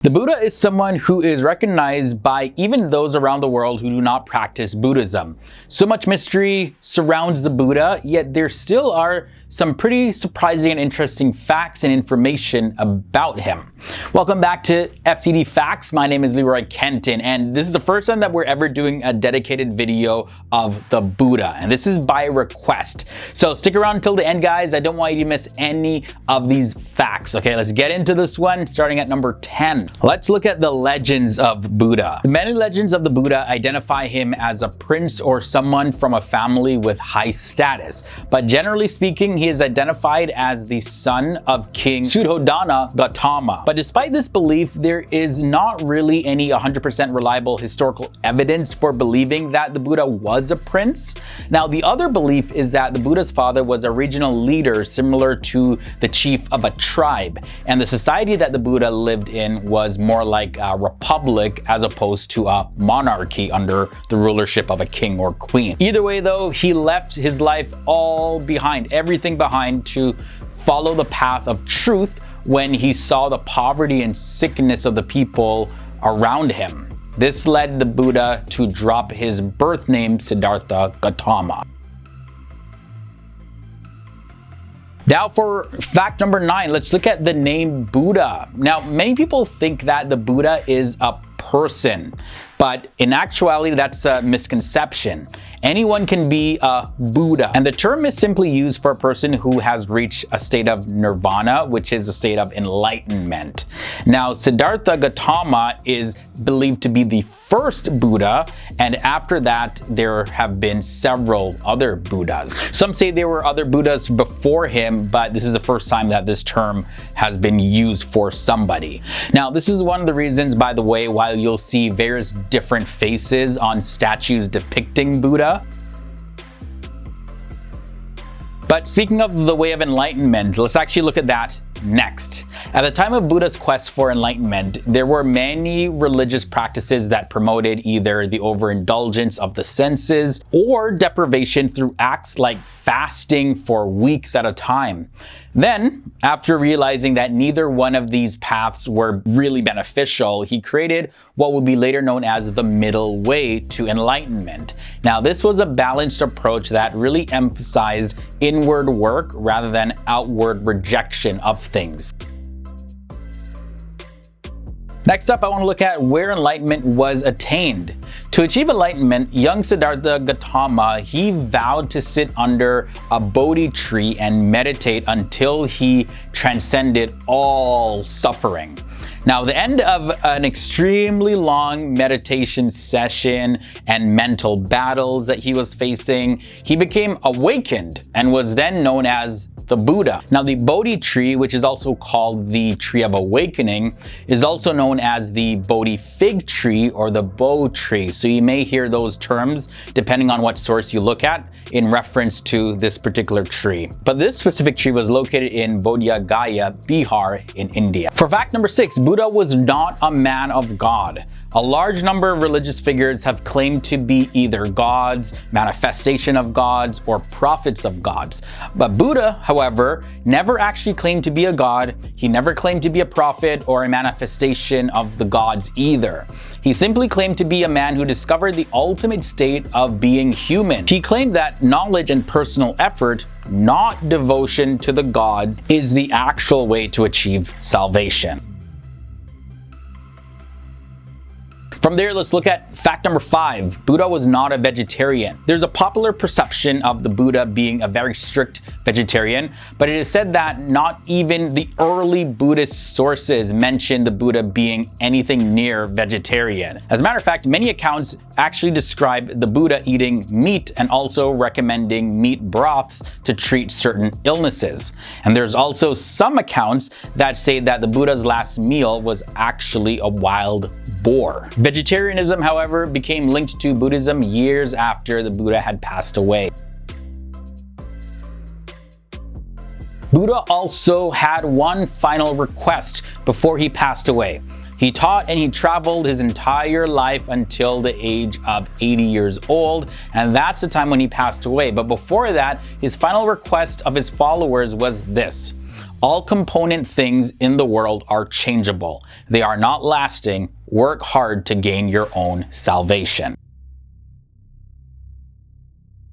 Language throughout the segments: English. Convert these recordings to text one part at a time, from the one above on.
The Buddha is someone who is recognized by even those around the world who do not practice Buddhism. So much mystery surrounds the Buddha, yet there still are some pretty surprising and interesting facts and information about him. Welcome back to FTD Facts. My name is Leroy Kenton, and this is the first time that we're ever doing a dedicated video of the Buddha, and this is by request. So stick around until the end, guys. I don't want you to miss any of these facts. Okay, let's get into this one, starting at number 10. Let's look at the legends of Buddha. Many legends of the Buddha identify him as a prince or someone from a family with high status, but generally speaking, he is identified as the son of King Suddhodana Gautama. But despite this belief, there is not really any 100% reliable historical evidence for believing that the Buddha was a prince. Now, the other belief is that the Buddha's father was a regional leader similar to the chief of a tribe, and the society that the Buddha lived in was more like a republic as opposed to a monarchy under the rulership of a king or queen. Either way though, he left his life all behind, everything behind, to follow the path of truth when he saw the poverty and sickness of the people around him. This led the Buddha to drop his birth name Siddhartha Gautama. Now for fact number 9, let's look at the name Buddha. Now, many people think that the Buddha is a person, but in actuality, that's a misconception. Anyone can be a Buddha, and the term is simply used for a person who has reached a state of nirvana, which is a state of enlightenment. Now, Siddhartha Gautama is believed to be the first Buddha, and after that, there have been several other Buddhas. Some say there were other Buddhas before him, but this is the first time that this term has been used for somebody. Now, this is one of the reasons, by the way, why you'll see various different faces on statues depicting Buddha. But speaking of the way of enlightenment, let's actually look at that next. At the time of Buddha's quest for enlightenment, there were many religious practices that promoted either the overindulgence of the senses or deprivation through acts like fasting for weeks at a time. Then, after realizing that neither one of these paths were really beneficial, he created what would be later known as the middle way to enlightenment. Now, this was a balanced approach that really emphasized inward work rather than outward rejection of things. Next up, I want to look at where enlightenment was attained. To achieve enlightenment, young Siddhartha Gautama, he vowed to sit under a Bodhi tree and meditate until he transcended all suffering. Now, the end of an extremely long meditation session and mental battles that he was facing, he became awakened and was then known as the Buddha. Now, the Bodhi tree, which is also called the tree of awakening, is also known as the Bodhi fig tree or the Bo tree. So you may hear those terms depending on what source you look at in reference to this particular tree. But this specific tree was located in Bodh Gaya, Bihar in India. For fact number 6, Buddha was not a man of God. A large number of religious figures have claimed to be either gods, manifestation of gods, or prophets of gods. But Buddha, however, never actually claimed to be a god. He never claimed to be a prophet or a manifestation of the gods either. He simply claimed to be a man who discovered the ultimate state of being human. He claimed that knowledge and personal effort, not devotion to the gods, is the actual way to achieve salvation. From there, let's look at fact number 5. Buddha was not a vegetarian. There's a popular perception of the Buddha being a very strict vegetarian, but it is said that not even the early Buddhist sources mention the Buddha being anything near vegetarian. As a matter of fact, many accounts actually describe the Buddha eating meat and also recommending meat broths to treat certain illnesses. And there's also some accounts that say that the Buddha's last meal was actually a wild boar. Vegetarianism, however, became linked to Buddhism years after the Buddha had passed away. Buddha also had one final request before he passed away. He taught and he traveled his entire life until the age of 80 years old, and that's the time when he passed away. But before that, his final request of his followers was this: All component things in the world are changeable. They are not lasting. Work hard to gain your own salvation.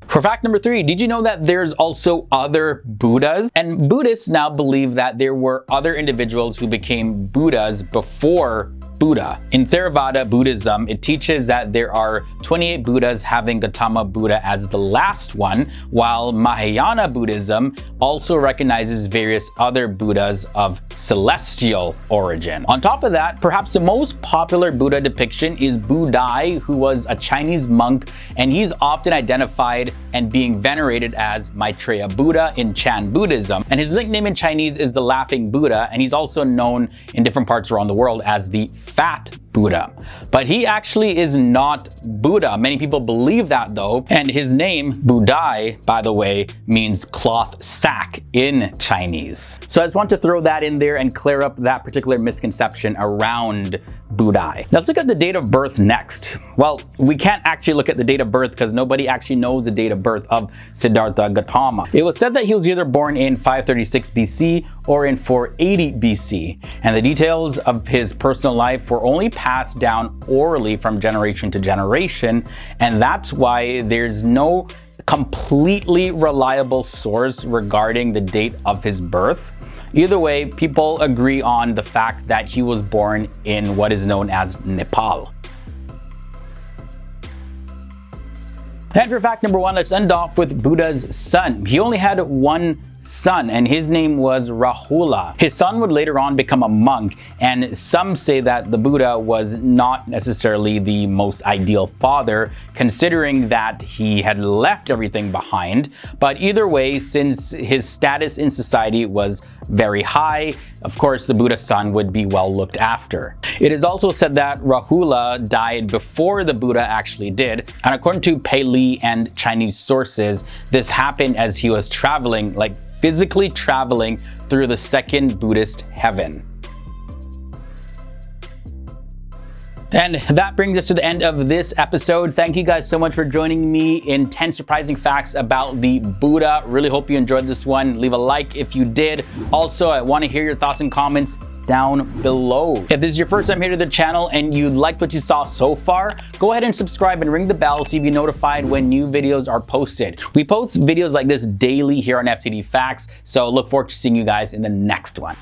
For fact number 3, did you know that there's also other Buddhas? And Buddhists now believe that there were other individuals who became Buddhas before Buddha. In Theravada Buddhism, it teaches that there are 28 Buddhas, having Gautama Buddha as the last one, while Mahayana Buddhism also recognizes various other Buddhas of celestial origin. On top of that, perhaps the most popular Buddha depiction is Budai, who was a Chinese monk, and he's often identified and being venerated as Maitreya Buddha in Chan Buddhism. And his nickname in Chinese is the Laughing Buddha, and he's also known in different parts around the world as the Fat Buddha. But he actually is not Buddha. Many people believe that though, and his name, Budai, by the way, means cloth sack in Chinese. So I just want to throw that in there and clear up that particular misconception around Budai. Now let's look at the date of birth next. Well, we can't actually look at the date of birth because nobody actually knows the date of birth of Siddhartha Gautama. It was said that he was either born in 536 BC or in 480 BC, and the details of his personal life were only passed down orally from generation to generation, and that's why there's no completely reliable source regarding the date of his birth. Either way, people agree on the fact that he was born in what is known as Nepal. And for fact number 1, let's end off with Buddha's son. He only had one son, and his name was Rahula. His son would later on become a monk, and some say that the Buddha was not necessarily the most ideal father, considering that he had left everything behind. But either way, since his status in society was very high, of course the Buddha's son would be well looked after. It is also said that Rahula died before the Buddha actually did, and according to Pali and Chinese sources, this happened as he was traveling, like physically traveling through the second Buddhist heaven. And that brings us to the end of this episode. Thank you guys so much for joining me in 10 surprising facts about the Buddha. Really hope you enjoyed this one. Leave a like if you did. Also, I want to hear your thoughts and comments down below. If this is your first time here to the channel and you liked what you saw so far, go ahead and subscribe and ring the bell so you be notified when new videos are posted. We post videos like this daily here on FTD Facts, so look forward to seeing you guys in the next one.